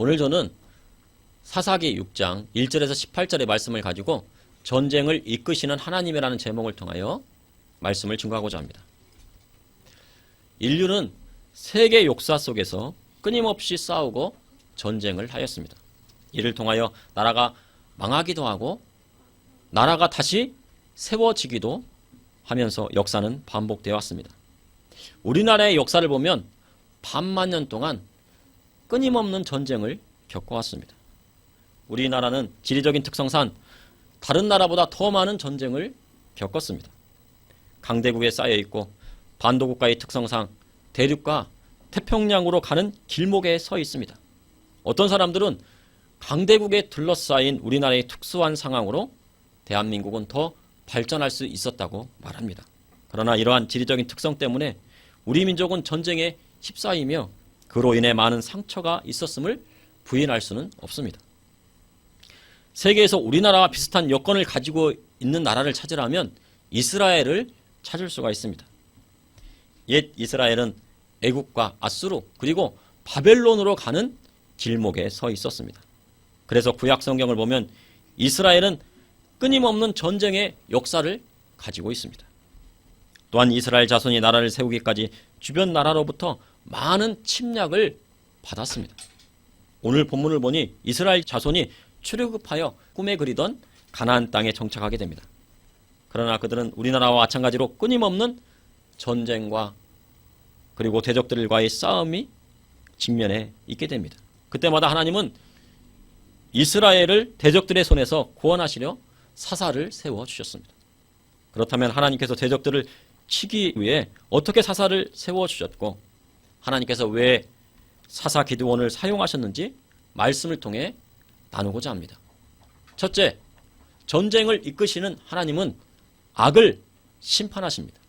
오늘 저는 사사기 6장 1절에서 18절의 말씀을 가지고 전쟁을 이끄시는 하나님이라는 제목을 통하여 말씀을 증거하고자 합니다. 인류는 세계 역사 속에서 끊임없이 싸우고 전쟁을 하였습니다. 이를 통하여 나라가 망하기도 하고 나라가 다시 세워지기도 하면서 역사는 반복되어 왔습니다. 우리나라의 역사를 보면 반만 년 동안 끊임없는 전쟁을 겪어왔습니다. 우리나라는 지리적인 특성상 다른 나라보다 더 많은 전쟁을 겪었습니다. 강대국에 쌓여 있고 반도국가의 특성상 대륙과 태평양으로 가는 길목에 서 있습니다. 어떤 사람들은 강대국에 둘러싸인 우리나라의 특수한 상황으로 대한민국은 더 발전할 수 있었다고 말합니다. 그러나 이러한 지리적인 특성 때문에 우리 민족은 전쟁에 휩싸이며 그로 인해 많은 상처가 있었음을 부인할 수는 없습니다. 세계에서 우리나라와 비슷한 여건을 가지고 있는 나라를 찾으라면 이스라엘을 찾을 수가 있습니다. 옛 이스라엘은 애국과 아수르 그리고 바벨론으로 가는 길목에 서 있었습니다. 그래서 구약 성경을 보면 이스라엘은 끊임없는 전쟁의 역사를 가지고 있습니다. 또한 이스라엘 자손이 나라를 세우기까지 주변 나라로부터 많은 침략을 받았습니다. 오늘 본문을 보니 이스라엘 자손이 출애굽하여 꿈에 그리던 가나안 땅에 정착하게 됩니다. 그러나 그들은 우리나라와 마찬가지로 끊임없는 전쟁과 그리고 대적들과의 싸움이 직면해 있게 됩니다. 그때마다 하나님은 이스라엘을 대적들의 손에서 구원하시려 사사를 세워주셨습니다. 그렇다면 하나님께서 대적들을 치기 위해 어떻게 사사를 세워주셨고 하나님께서 왜 사사 기드온을 사용하셨는지 말씀을 통해 나누고자 합니다. 첫째, 전쟁을 이끄시는 하나님은 악을 심판하십니다.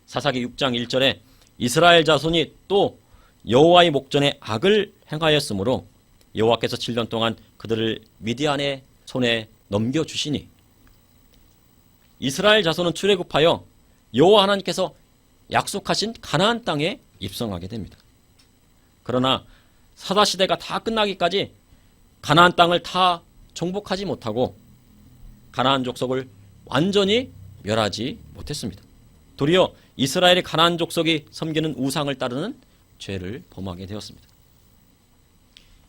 사사기 6장 1절에 이스라엘 자손이 또 여호와의 목전에 악을 행하였으므로 여호와께서 7년 동안 그들을 미디안의 손에 넘겨주시니 이스라엘 자손은 출애굽하여 여호와 하나님께서 약속하신 가나안 땅에 입성하게 됩니다. 그러나 사사시대가 다 끝나기까지 가나안 땅을 다 정복하지 못하고 가나안 족속을 완전히 멸하지 못했습니다. 도리어 이스라엘의 가나안 족속이 섬기는 우상을 따르는 죄를 범하게 되었습니다.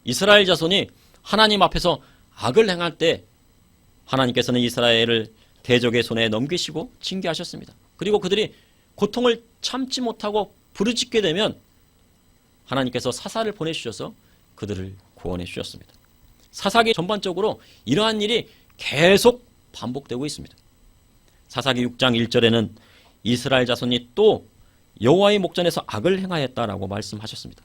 이스라엘 자손이 하나님 앞에서 악을 행할 때 하나님께서는 이스라엘을 대적의 손에 넘기시고 징계하셨습니다. 그리고 그들이 고통을 참지 못하고 부르짖게 되면 하나님께서 사사를 보내주셔서 그들을 구원해 주셨습니다. 사사기 전반적으로 이러한 일이 계속 반복되고 있습니다. 사사기 6장 1절에는 이스라엘 자손이 또 여호와의 목전에서 악을 행하였다라고 말씀하셨습니다.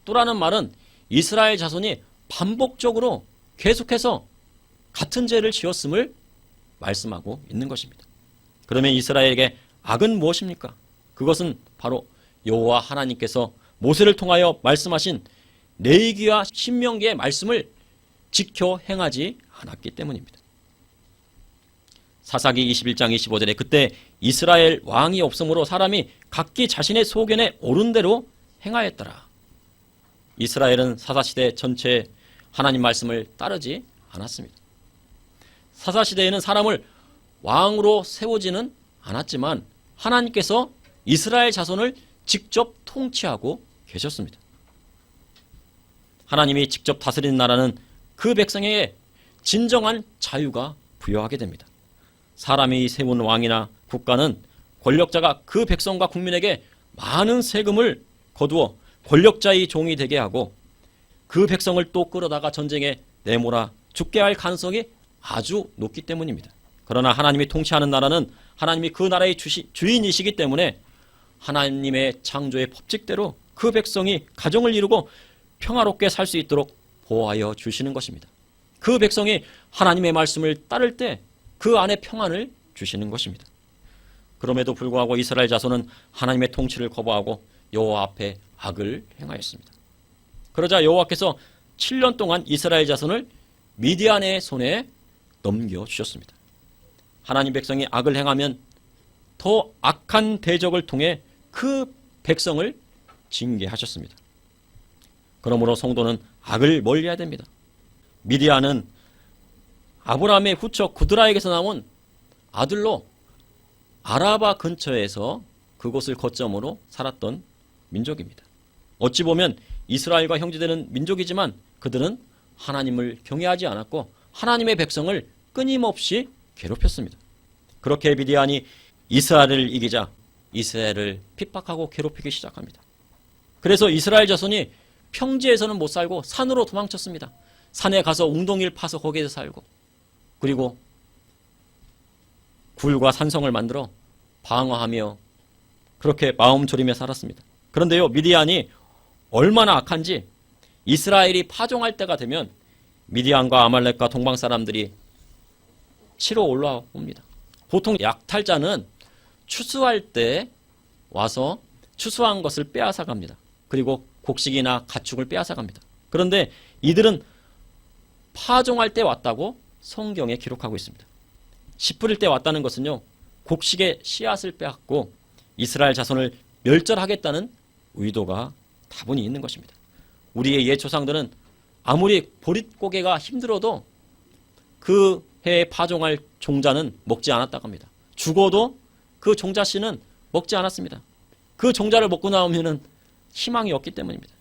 또라는 말은 이스라엘 자손이 반복적으로 계속해서 같은 죄를 지었음을 말씀하고 있는 것입니다. 그러면 이스라엘에게 악은 무엇입니까? 그것은 바로 여호와 하나님께서 모세를 통하여 말씀하신 레위기와 신명기의 말씀을 지켜 행하지 않았기 때문입니다. 사사기 21장 25절에 그때 이스라엘 왕이 없으므로 사람이 각기 자신의 소견에 옳은 대로 행하였더라. 이스라엘은 사사시대 전체 하나님 말씀을 따르지 않았습니다. 사사시대에는 사람을 왕으로 세우지는 않았지만 하나님께서 이스라엘 자손을 직접 통치하고 계셨습니다. 하나님이 직접 다스리는 나라는 그 백성에게 진정한 자유가 부여하게 됩니다. 사람이 세운 왕이나 국가는 권력자가 그 백성과 국민에게 많은 세금을 거두어 권력자의 종이 되게 하고 그 백성을 또 끌어다가 전쟁에 내몰아 죽게 할 가능성이 아주 높기 때문입니다. 그러나 하나님이 통치하는 나라는 하나님이 그 나라의 주인이시기 때문에 하나님의 창조의 법칙대로 그 백성이 가정을 이루고 평화롭게 살 수 있도록 보호하여 주시는 것입니다. 그 백성이 하나님의 말씀을 따를 때 그 안에 평안을 주시는 것입니다. 그럼에도 불구하고 이스라엘 자손은 하나님의 통치를 거부하고 여호와 앞에 악을 행하였습니다. 그러자 여호와께서 7년 동안 이스라엘 자손을 미디안의 손에 넘겨주셨습니다. 하나님 백성이 악을 행하면 더 악한 대적을 통해 그 백성을 징계하셨습니다. 그러므로 성도는 악을 멀리해야 됩니다. 미디안은 아브라함의 후처 구드라에게서 나온 아들로 아라바 근처에서 그곳을 거점으로 살았던 민족입니다. 어찌 보면 이스라엘과 형제되는 민족이지만 그들은 하나님을 경외하지 않았고 하나님의 백성을 끊임없이 괴롭혔습니다. 그렇게 미디안이 이스라엘을 이기자 이스라엘을 핍박하고 괴롭히기 시작합니다. 그래서 이스라엘 자손이 평지에서는 못 살고 산으로 도망쳤습니다. 산에 가서 웅덩이를 파서 거기에서 살고, 그리고 굴과 산성을 만들어 방어하며 그렇게 마음 졸이며 살았습니다. 그런데요, 미디안이 얼마나 악한지 이스라엘이 파종할 때가 되면 미디안과 아말렉과 동방 사람들이 치러 올라옵니다. 보통 약탈자는 추수할 때 와서 추수한 것을 빼앗아 갑니다. 그리고 곡식이나 가축을 빼앗아 갑니다. 그런데 이들은 파종할 때 왔다고 성경에 기록하고 있습니다. 씨 뿌릴 때 왔다는 것은요, 곡식의 씨앗을 빼앗고 이스라엘 자손을 멸절하겠다는 의도가 다분히 있는 것입니다. 우리의 옛 조상들은 아무리 보릿고개가 힘들어도 그 해에 파종할 종자는 먹지 않았다고 합니다. 죽어도 그 종자씨는 먹지 않았습니다. 그 종자를 먹고 나오면은 희망이 없기 때문입니다.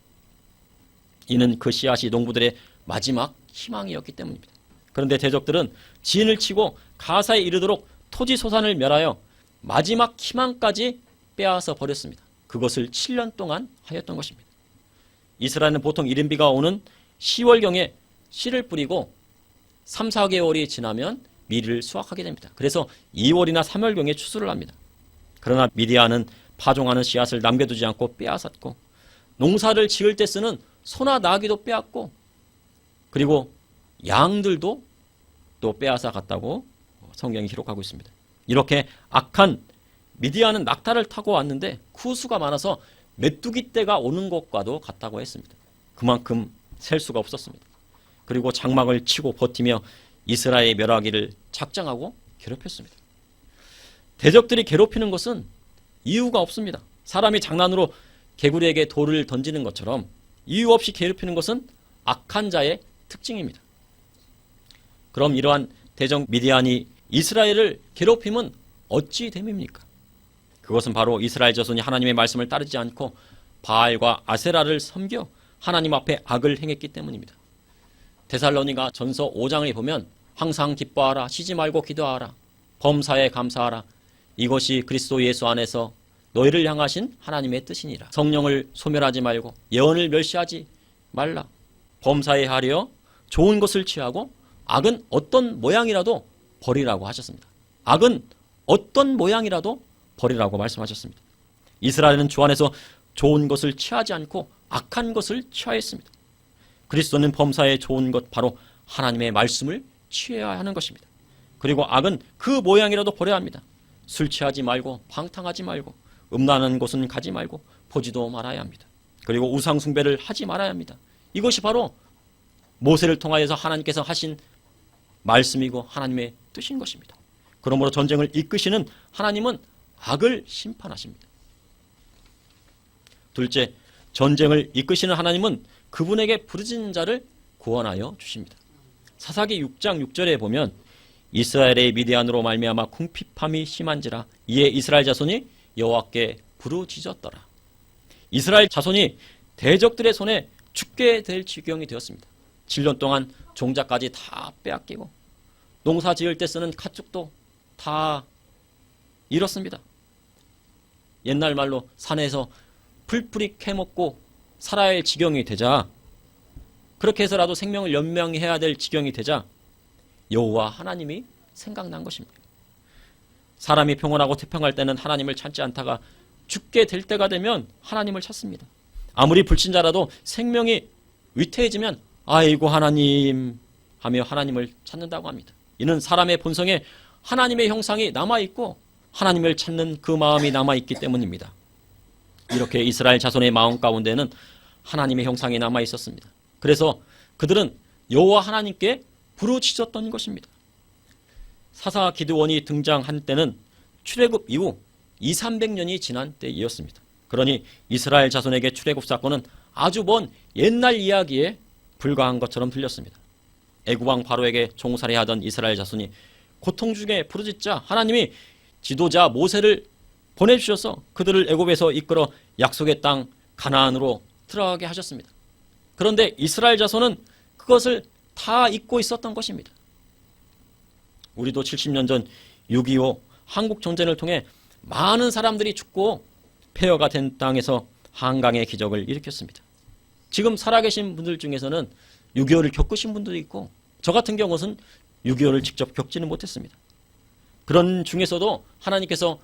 이는 그 씨앗이 농부들의 마지막 희망이었기 때문입니다. 그런데 대적들은 진을 치고 가사에 이르도록 토지 소산을 멸하여 마지막 희망까지 빼앗아 버렸습니다. 그것을 7년 동안 하였던 것입니다. 이스라엘은 보통 이른비가 오는 10월경에 씨를 뿌리고 3, 4개월이 지나면 밀을 수확하게 됩니다. 그래서 2월이나 3월경에 추수를 합니다. 그러나 미디안은 파종하는 씨앗을 남겨두지 않고 빼앗았고, 농사를 지을 때 쓰는 소나 나귀도 빼앗고, 그리고 양들도 또 빼앗아 갔다고 성경이 기록하고 있습니다. 이렇게 악한 미디안은 낙타를 타고 왔는데 쿠수가 많아서 메뚜기 떼가 오는 것과도 같다고 했습니다. 그만큼 셀 수가 없었습니다. 그리고 장막을 치고 버티며 이스라엘의 멸하기를 작정하고 괴롭혔습니다. 대적들이 괴롭히는 것은 이유가 없습니다. 사람이 장난으로 개구리에게 돌을 던지는 것처럼 이유 없이 괴롭히는 것은 악한 자의 특징입니다. 그럼 이러한 대적 미디안이 이스라엘을 괴롭힘은 어찌 됨입니까? 그것은 바로 이스라엘 자손이 하나님의 말씀을 따르지 않고 바알과 아세라를 섬겨 하나님 앞에 악을 행했기 때문입니다. 데살로니가 전서 5장을 보면 항상 기뻐하라, 쉬지 말고 기도하라, 범사에 감사하라, 이것이 그리스도 예수 안에서 너희를 향하신 하나님의 뜻이니라. 성령을 소멸하지 말고 예언을 멸시하지 말라. 범사에 하려 좋은 것을 취하고 악은 어떤 모양이라도 버리라고 하셨습니다. 악은 어떤 모양이라도 버리라고 말씀하셨습니다. 이스라엘은 주 안에서 좋은 것을 취하지 않고 악한 것을 취하였습니다. 그리스도는 범사에 좋은 것, 바로 하나님의 말씀을 취해야 하는 것입니다. 그리고 악은 그 모양이라도 버려야 합니다. 술 취하지 말고 방탕하지 말고 음란한 곳은 가지 말고 보지도 말아야 합니다. 그리고 우상 숭배를 하지 말아야 합니다. 이것이 바로 모세를 통하여서 하나님께서 하신 말씀이고 하나님의 뜻인 것입니다. 그러므로 전쟁을 이끄시는 하나님은 악을 심판하십니다. 둘째, 전쟁을 이끄시는 하나님은 그분에게 부르짖는 자를 구원하여 주십니다. 사사기 6장 6절에 보면 이스라엘의 미디안으로 말미암아 궁핍함이 심한지라 이에 이스라엘 자손이 여호와께 부르짖었더라. 이스라엘 자손이 대적들의 손에 죽게 될 지경이 되었습니다. 7년 동안 종자까지 다 빼앗기고 농사 지을 때 쓰는 가축도 다 잃었습니다. 옛날 말로 산에서 풀뿌리 캐먹고 살아야 할 지경이 되자, 그렇게 해서라도 생명을 연명해야 될 지경이 되자 여호와 하나님이 생각난 것입니다. 사람이 평온하고 태평할 때는 하나님을 찾지 않다가 죽게 될 때가 되면 하나님을 찾습니다. 아무리 불신자라도 생명이 위태해지면 아이고 하나님 하며 하나님을 찾는다고 합니다. 이는 사람의 본성에 하나님의 형상이 남아있고 하나님을 찾는 그 마음이 남아있기 때문입니다. 이렇게 이스라엘 자손의 마음 가운데는 하나님의 형상이 남아있었습니다. 그래서 그들은 여호와 하나님께 부르짖었던 것입니다. 사사 기드온이 등장한 때는 출애굽 이후 200~300년이 지난 때이었습니다. 그러니 이스라엘 자손에게 출애굽 사건은 아주 먼 옛날 이야기에 불과한 것처럼 들렸습니다. 애굽왕 바로에게 종살이하던 이스라엘 자손이 고통 중에 부르짖자 하나님이 지도자 모세를 보내주셔서 그들을 애굽에서 이끌어 약속의 땅 가나안으로 들어가게 하셨습니다. 그런데 이스라엘 자손은 그것을 다 잊고 있었던 것입니다. 우리도 70년 전 6.25 한국전쟁을 통해 많은 사람들이 죽고 폐허가 된 땅에서 한강의 기적을 일으켰습니다. 지금 살아계신 분들 중에서는 6.25를 겪으신 분들도 있고 저 같은 경우는 6.25를 직접 겪지는 못했습니다. 그런 중에서도 하나님께서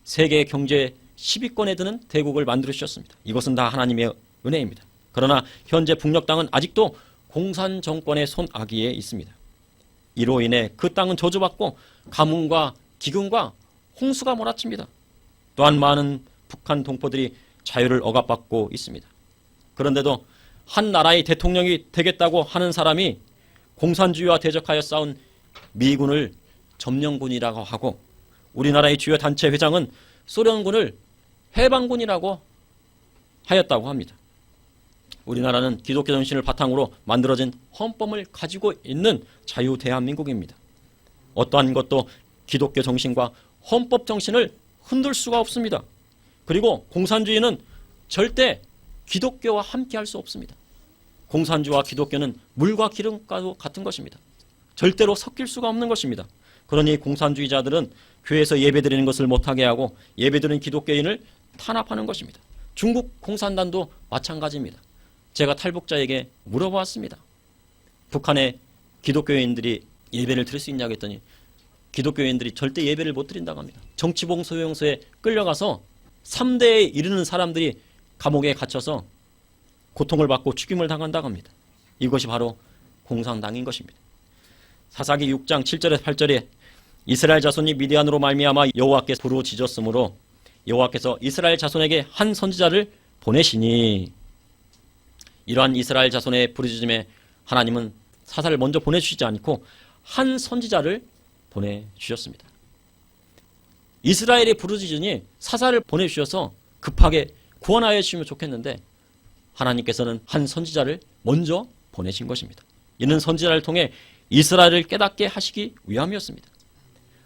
세계 경제 10위권에 드는 대국을 만들어 주셨습니다. 이것은 다 하나님의 은혜입니다. 그러나 현재 북녘 땅은 아직도 공산 정권의 손아귀에 있습니다. 이로 인해 그 땅은 저주받고 가뭄과 기근과 홍수가 몰아칩니다. 또한 많은 북한 동포들이 자유를 억압받고 있습니다. 그런데도 한 나라의 대통령이 되겠다고 하는 사람이 공산주의와 대적하여 싸운 미군을 점령군이라고 하고 우리나라의 주요 단체 회장은 소련군을 해방군이라고 하였다고 합니다. 우리나라는 기독교 정신을 바탕으로 만들어진 헌법을 가지고 있는 자유 대한민국입니다. 어떠한 것도 기독교 정신과 헌법 정신을 흔들 수가 없습니다. 그리고 공산주의는 절대 기독교와 함께 할 수 없습니다. 공산주의와 기독교는 물과 기름과도 같은 것입니다. 절대로 섞일 수가 없는 것입니다. 그러니 공산주의자들은 교회에서 예배드리는 것을 못하게 하고 예배드리는 기독교인을 탄압하는 것입니다. 중국 공산당도 마찬가지입니다. 제가 탈북자에게 물어보았습니다. 북한의 기독교인들이 예배를 드릴 수 있냐고 했더니 기독교인들이 절대 예배를 못 드린다고 합니다. 정치봉소용소에 끌려가서 3대에 이르는 사람들이 감옥에 갇혀서 고통을 받고 죽임을 당한다고 합니다. 이것이 바로 공산당인 것입니다. 사사기 6장 7절에서 8절에 이스라엘 자손이 미디안으로 말미암아 여호와께 부르짖었으므로 여호와께서 이스라엘 자손에게 한 선지자를 보내시니 이러한 이스라엘 자손의 부르짖음에 하나님은 사사를 먼저 보내주시지 않고 한 선지자를 보내주셨습니다. 이스라엘의 부르짖으니 사사를 보내주셔서 급하게 구원하여 주시면 좋겠는데 하나님께서는 한 선지자를 먼저 보내신 것입니다. 이는 선지자를 통해 이스라엘을 깨닫게 하시기 위함이었습니다.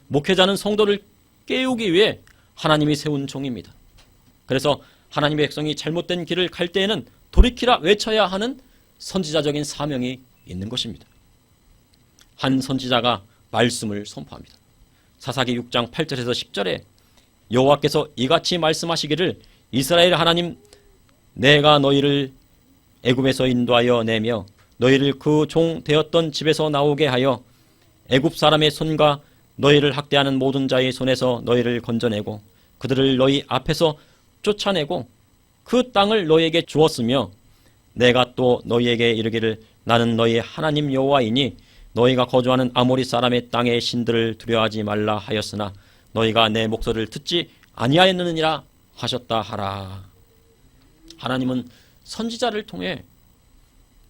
목회자는 성도를 깨우기 위해 하나님이 세운 종입니다. 그래서 하나님의 백성이 잘못된 길을 갈 때에는 돌이키라 외쳐야 하는 선지자적인 사명이 있는 것입니다. 한 선지자가 말씀을 선포합니다. 사사기 6장 8절에서 10절에 여호와께서 이같이 말씀하시기를 이스라엘 하나님 내가 너희를 애굽에서 인도하여 내며 너희를 그 종 되었던 집에서 나오게 하여 애굽 사람의 손과 너희를 학대하는 모든 자의 손에서 너희를 건져내고 그들을 너희 앞에서 쫓아내고 그 땅을 너희에게 주었으며 내가 또 너희에게 이르기를 나는 너희의 하나님 여호와이니 너희가 거주하는 아모리 사람의 땅의 신들을 두려워하지 말라 하였으나 너희가 내 목소리를 듣지 아니하였느니라 하셨다 하라. 하나님은 선지자를 통해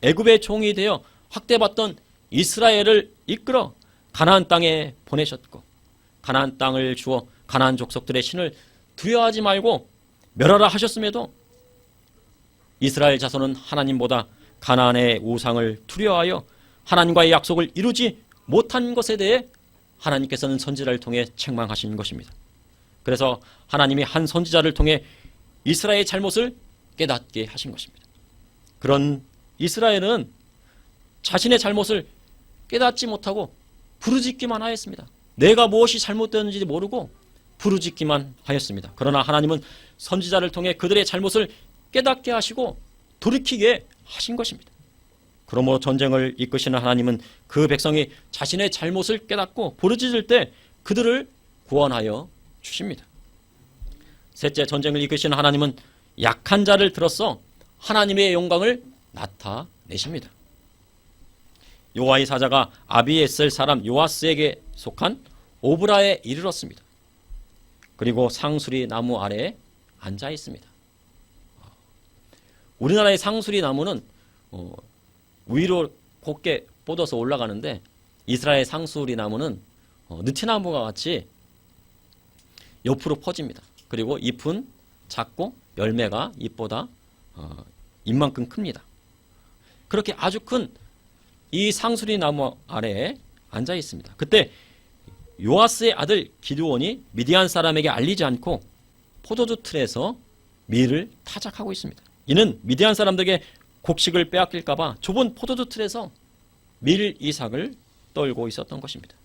애굽의 종이 되어 학대받던 이스라엘을 이끌어 가나안 땅에 보내셨고 가나안 땅을 주어 가나안 족속들의 신을 두려워하지 말고 멸하라 하셨음에도 이스라엘 자손은 하나님보다 가나안의 우상을 두려워하여 하나님과의 약속을 이루지 못한 것에 대해 하나님께서는 선지자를 통해 책망하신 것입니다. 그래서 하나님이 한 선지자를 통해 이스라엘의 잘못을 깨닫게 하신 것입니다. 그런 이스라엘은 자신의 잘못을 깨닫지 못하고 부르짖기만 하였습니다. 내가 무엇이 잘못되었는지 모르고 부르짖기만 하였습니다. 그러나 하나님은 선지자를 통해 그들의 잘못을 깨닫게 하시고 돌이키게 하신 것입니다. 그러므로 전쟁을 이끄시는 하나님은 그 백성이 자신의 잘못을 깨닫고 부르짖을 때 그들을 구원하여 주십니다. 셋째, 전쟁을 이끄시는 하나님은 약한 자를 들어서 하나님의 영광을 나타내십니다. 요아의 사자가 아비에셀 사람 요아스에게 속한 오브라에 이르렀습니다. 그리고 상수리 나무 아래에 앉아 있습니다. 우리나라의 상수리 나무는 위로 곱게 뻗어서 올라가는데 이스라엘 상수리 나무는 느티나무와 같이 옆으로 퍼집니다. 그리고 잎은 작고 열매가 잎보다 입만큼 큽니다. 그렇게 아주 큰 이 상수리 나무 아래에 앉아 있습니다. 그때 요아스의 아들 기드온이 미디안 사람에게 알리지 않고 포도주 틀에서 밀을 타작하고 있습니다. 이는 미디안 사람들에게 곡식을 빼앗길까 봐 좁은 포도주 틀에서 밀 이삭을 떨고 있었던 것입니다.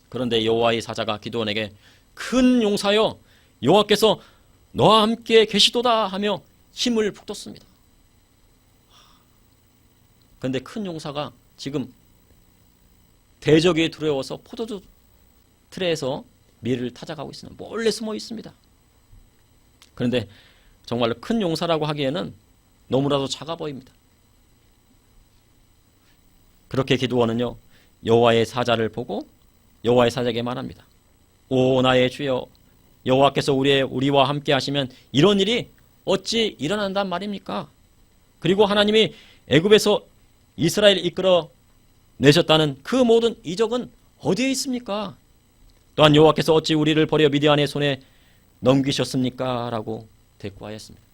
그런데 여호와의 사자가 기드온에게 큰 용사여 여호와께서 너와 함께 계시도다 하며 힘을 북돋습니다. 그런데 큰 용사가 지금 대적이 두려워서 포도주 틀에서 밀을 타작하고 있으면 몰래 숨어 있습니다. 그런데 정말로 큰 용사라고 하기에는 너무나도 작아 보입니다. 그렇게 기드온은요 여호와의 사자를 보고 여호와의 사자에게 말합니다. 오 나의 주여 여호와께서 우리와 함께 하시면 이런 일이 어찌 일어난단 말입니까? 그리고 하나님이 애굽에서 이스라엘을 이끌어 내셨다는 그 모든 이적은 어디에 있습니까? 또한 여호와께서 어찌 우리를 버려 미디안의 손에 넘기셨습니까? 라고 대꾸하였습니다.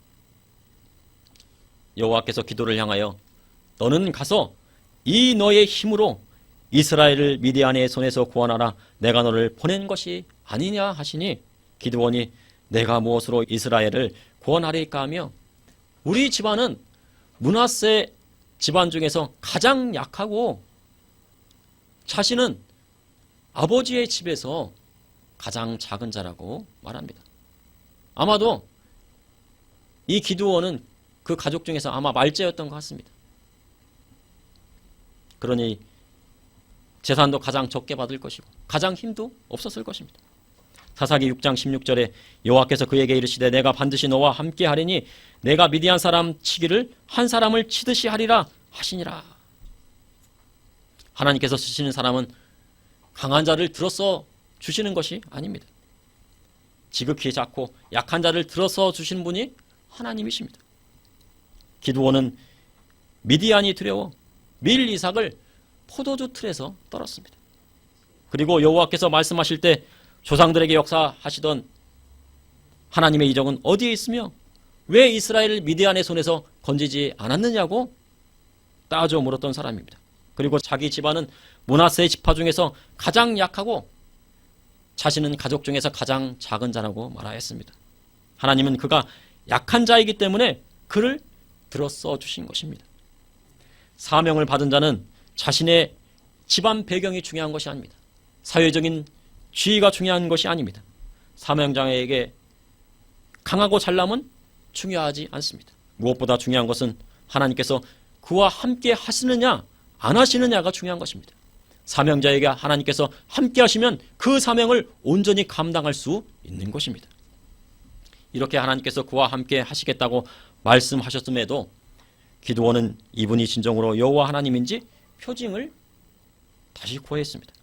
여호와께서 기도를 향하여 너는 가서 이 너의 힘으로 이스라엘을 미디안의 손에서 구원하라 내가 너를 보낸 것이 아니냐 하시니 기드온이 내가 무엇으로 이스라엘을 구원하리까 하며 우리 집안은 므낫세 집안 중에서 가장 약하고 자신은 아버지의 집에서 가장 작은 자라고 말합니다. 아마도 이 기드온은 그 가족 중에서 아마 말째였던 것 같습니다. 그러니 재산도 가장 적게 받을 것이고 가장 힘도 없었을 것입니다. 사사기 6장 16절에 여호와께서 그에게 이르시되 내가 반드시 너와 함께 하리니 내가 미디안 사람 치기를 한 사람을 치듯이 하리라 하시니라. 하나님께서 쓰시는 사람은 강한 자를 들어서 주시는 것이 아닙니다. 지극히 작고 약한 자를 들어서 주시는 분이 하나님이십니다. 기드온은 미디안이 두려워 밀 이삭을 포도주 틀에서 떨었습니다. 그리고 여호와께서 말씀하실 때 조상들에게 역사하시던 하나님의 이적은 어디에 있으며 왜 이스라엘을 미디안의 손에서 건지지 않았느냐고 따져 물었던 사람입니다. 그리고 자기 집안은 므낫세 지파 중에서 가장 약하고 자신은 가족 중에서 가장 작은 자라고 말하였습니다. 하나님은 그가 약한 자이기 때문에 그를 들어써 주신 것입니다. 사명을 받은 자는 자신의 집안 배경이 중요한 것이 아닙니다. 사회적인 지위가 중요한 것이 아닙니다. 사명자에게 강하고 잘남은 중요하지 않습니다. 무엇보다 중요한 것은 하나님께서 그와 함께 하시느냐 안 하시느냐가 중요한 것입니다. 사명자에게 하나님께서 함께 하시면 그 사명을 온전히 감당할 수 있는 것입니다. 이렇게 하나님께서 그와 함께 하시겠다고 말씀하셨음에도 기드온은 이분이 진정으로 여호와 하나님인지 표징을 다시 구했습니다.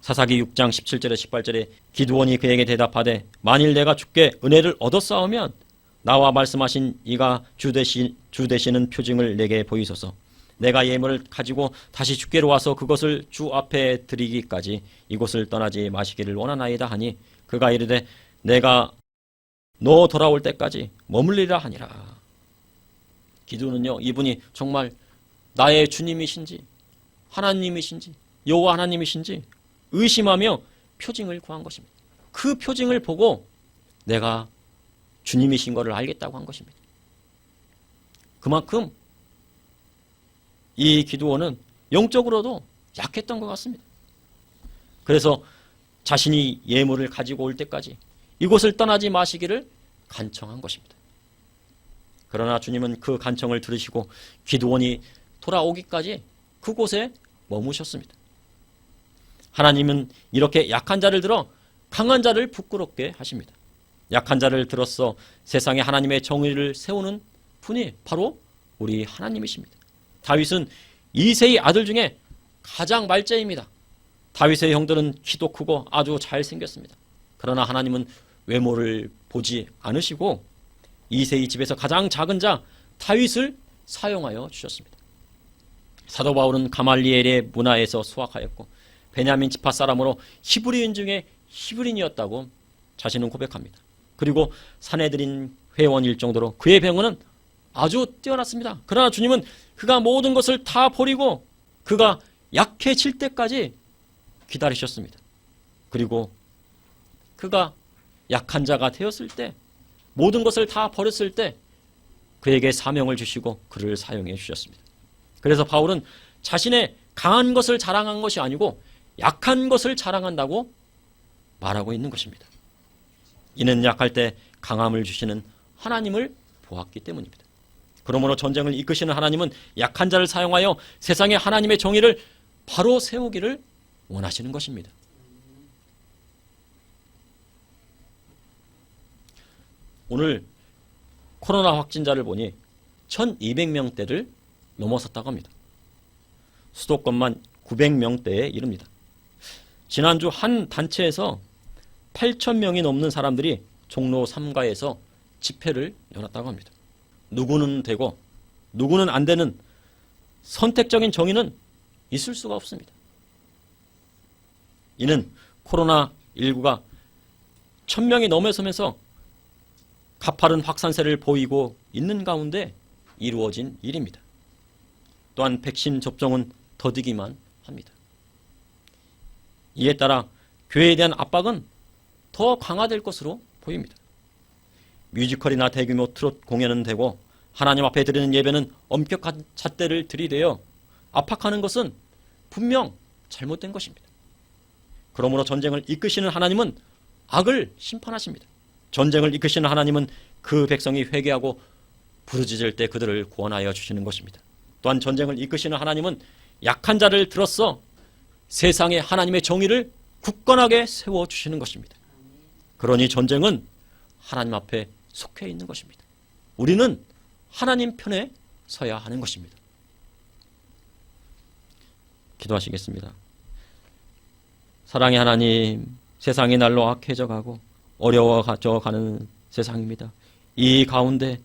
사사기 6장 17절에 18절에 기드온이 그에게 대답하되 만일 내가 주께 은혜를 얻었사오면 나와 말씀하신 이가 주 되시는 표징을 내게 보이소서. 내가 예물을 가지고 다시 주께로 와서 그것을 주 앞에 드리기까지 이곳을 떠나지 마시기를 원하나이다 하니 그가 이르되 내가 너 돌아올 때까지 머물리라 하니라. 기드온은요 이분이 정말 나의 주님이신지 하나님이신지 여호와 하나님이신지 의심하며 표징을 구한 것입니다. 그 표징을 보고 내가 주님이신 것을 알겠다고 한 것입니다. 그만큼 이 기드온은 영적으로도 약했던 것 같습니다. 그래서 자신이 예물을 가지고 올 때까지 이곳을 떠나지 마시기를 간청한 것입니다. 그러나 주님은 그 간청을 들으시고 기드온이 돌아오기까지 그곳에 머무셨습니다. 하나님은 이렇게 약한 자를 들어 강한 자를 부끄럽게 하십니다. 약한 자를 들어서 세상에 하나님의 정의를 세우는 분이 바로 우리 하나님이십니다. 다윗은 이새의 아들 중에 가장 말째입니다. 다윗의 형들은 키도 크고 아주 잘생겼습니다. 그러나 하나님은 외모를 보지 않으시고 이새의 집에서 가장 작은 자 다윗을 사용하여 주셨습니다. 사도 바울은 가말리엘의 문화에서 수학하였고 베냐민 지파 사람으로 히브리인 중에 히브리인이었다고 자신은 고백합니다. 그리고 산헤드린 회원일 정도로 그의 병원은 아주 뛰어났습니다. 그러나 주님은 그가 모든 것을 다 버리고 그가 약해질 때까지 기다리셨습니다. 그리고 그가 약한 자가 되었을 때, 모든 것을 다 버렸을 때 그에게 사명을 주시고 그를 사용해 주셨습니다. 그래서 바울은 자신의 강한 것을 자랑한 것이 아니고 약한 것을 자랑한다고 말하고 있는 것입니다. 이는 약할 때 강함을 주시는 하나님을 보았기 때문입니다. 그러므로 전쟁을 이끄시는 하나님은 약한 자를 사용하여 세상에 하나님의 정의를 바로 세우기를 원하시는 것입니다. 오늘 코로나 확진자를 보니 1200명대를 넘어섰다고 합니다. 수도권만 900명대에 이릅니다. 지난주 한 단체에서 8,000명이 넘는 사람들이 종로 3가에서 집회를 열었다고 합니다. 누구는 되고 누구는 안 되는 선택적인 정의는 있을 수가 없습니다. 이는 코로나19가 1,000명이 넘어서면서 가파른 확산세를 보이고 있는 가운데 이루어진 일입니다. 또한 백신 접종은 더디기만 합니다. 이에 따라 교회에 대한 압박은 더 강화될 것으로 보입니다. 뮤지컬이나 대규모 트롯 공연은 되고 하나님 앞에 드리는 예배는 엄격한 잣대를 들이대어 압박하는 것은 분명 잘못된 것입니다. 그러므로 전쟁을 이끄시는 하나님은 악을 심판하십니다. 전쟁을 이끄시는 하나님은 그 백성이 회개하고 부르짖을 때 그들을 구원하여 주시는 것입니다. 또한 전쟁을 이끄시는 하나님은 약한 자를 들어서 세상에 하나님의 정의를 굳건하게 세워주시는 것입니다. 그러니 전쟁은 하나님 앞에 속해 있는 것입니다. 우리는 하나님 편에 서야 하는 것입니다. 기도하시겠습니다. 사랑의 하나님, 세상이 날로 악해져 가고 어려워져 가는 세상입니다. 이 가운데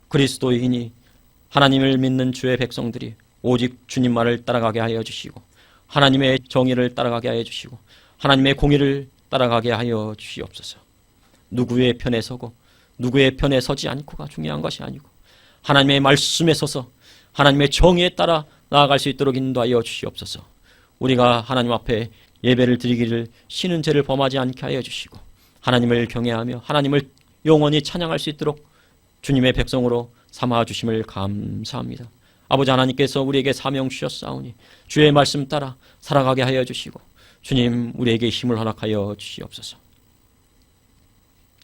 그리스도인이 하나님을 믿는 주의 백성들이 오직 주님 말을 따라가게 하여 주시고 하나님의 정의를 따라가게 하여 주시고 하나님의 공의를 따라가게 하여 주시옵소서. 누구의 편에 서고 누구의 편에 서지 않고가 중요한 것이 아니고 하나님의 말씀에 서서 하나님의 정의에 따라 나아갈 수 있도록 인도하여 주시옵소서. 우리가 하나님 앞에 예배를 드리기를 쉬는 죄를 범하지 않게 하여 주시고 하나님을 경외하며 하나님을 영원히 찬양할 수 있도록 주님의 백성으로 삼아 주심을 감사합니다. 아버지 하나님께서 우리에게 사명 주셨사오니 주의 말씀 따라 살아가게 하여 주시고 주님 우리에게 힘을 허락하여 주시옵소서.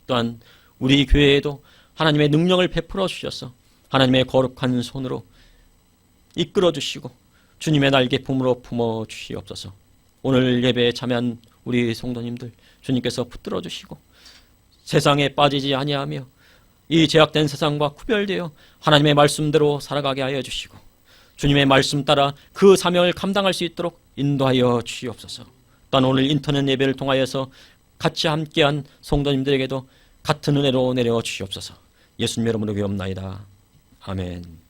또한 우리 교회에도 하나님의 능력을 베풀어 주셔서 하나님의 거룩한 손으로 이끌어 주시고 주님의 날개 품으로 품어 주시옵소서. 오늘 예배에 참여한 우리 성도님들 주님께서 붙들어 주시고 세상에 빠지지 아니하며 이 제약된 세상과 구별되어 하나님의 말씀대로 살아가게 하여 주시고 주님의 말씀 따라 그 사명을 감당할 수 있도록 인도하여 주시옵소서. 또한 오늘 인터넷 예배를 통하여서 같이 함께한 성도님들에게도 같은 은혜로 내려 주시옵소서. 예수님 이름으로 기도합나이다. 아멘.